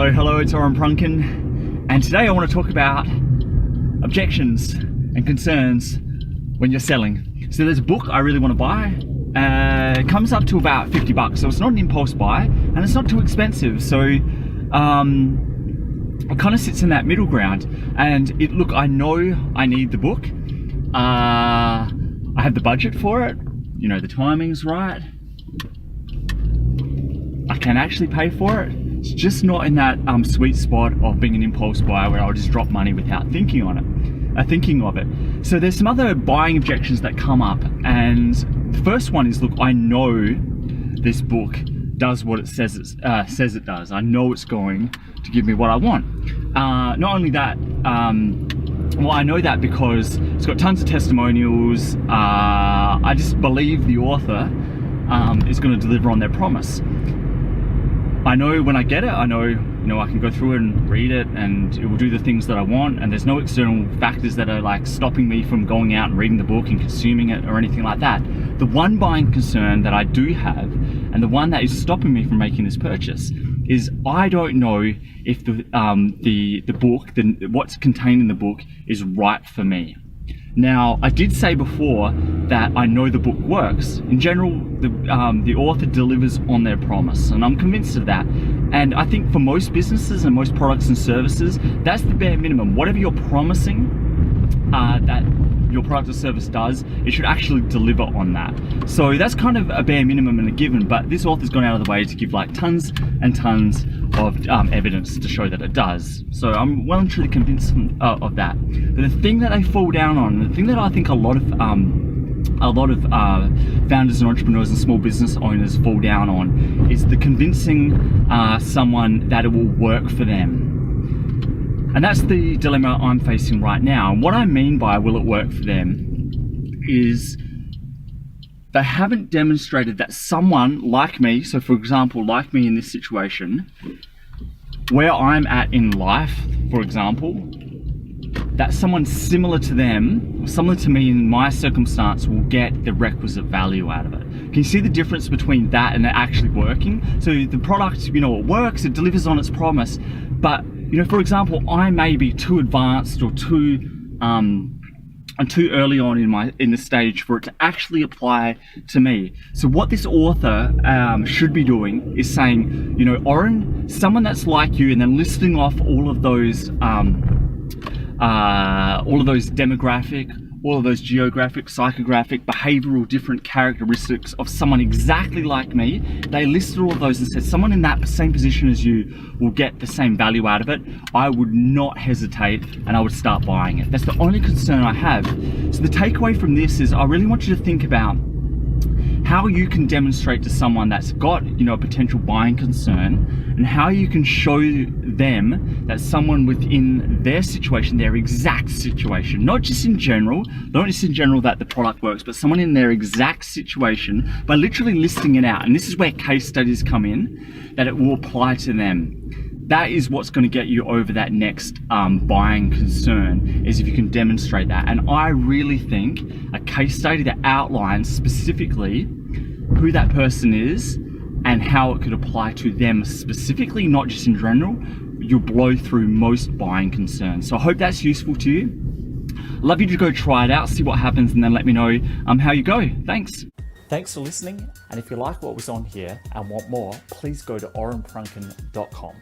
Hello, it's Oren Prunken, and today I want to talk about objections and concerns when you're selling. So there's a book I really want to buy. It comes up to about $50, so it's not an impulse buy, and it's not too expensive. So it kind of sits in that middle ground. And look, I know I need the book. I have the budget for it. You know, the timing's right. I can actually pay for it. It's just not in that sweet spot of being an impulse buyer where I'll just drop money without thinking of it. So there's some other buying objections that come up, and the first one is, look, I know this book does what it says it does. I know it's going to give me what I want. Not only that, well, I know that because it's got tons of testimonials. I just believe the author is going to deliver on their promise. I know when I get it, I know I can go through it and read it, and it will do the things that I want, and there's no external factors that are like stopping me from going out and reading the book and consuming it or anything like that. The one buying concern that I do have, and the one that is stopping me from making this purchase, is I don't know if the book, what's contained in the book, is right for me. Now, I did say before that I know the book works. In general, the author delivers on their promise, and I'm convinced of that. And I think for most businesses and most products and services, that's the bare minimum. Whatever you're promising that your product or service does, it should actually deliver on that. So that's kind of a bare minimum and a given, but this author's gone out of the way to give like tons and tons of evidence to show that it does. So I'm well and truly convinced of that. But the thing that they fall down on, the thing that I think a lot of founders and entrepreneurs and small business owners fall down on, is the convincing someone that it will work for them. And that's the dilemma I'm facing right now. And what I mean by will it work for them is they haven't demonstrated that someone like me, so for example, like me in this situation, where I'm at in life, for example, that someone similar to them, or similar to me in my circumstance, will get the requisite value out of it. Can you see the difference between that and it actually working? So the product, it works, it delivers on its promise, but for example, I may be too advanced or too early on in the stage for it to actually apply to me. So what this author should be doing is saying, Oren, someone that's like you, and then listing off all of those demographic, all of those geographic, psychographic, behavioral different characteristics of someone exactly like me. They listed all of those and said someone in that same position as you will get the same value out of it. I would not hesitate, and I would start buying it. That's the only concern I have. So the takeaway from this is I really want you to think about how you can demonstrate to someone that's got a potential buying concern, and how you can show them that someone within their situation, their exact situation, not just in general that the product works, but someone in their exact situation, by literally listing it out. And this is where case studies come in, that it will apply to them. That is what's going to get you over that next buying concern, is if you can demonstrate that. And I really think a case study that outlines specifically who that person is and how it could apply to them specifically, not just in general, you'll blow through most buying concerns. So I hope that's useful to you. I'd love you to go try it out, see what happens, and then let me know how you go. Thanks. Thanks for listening. And if you like what was on here and want more, please go to orenprunken.com.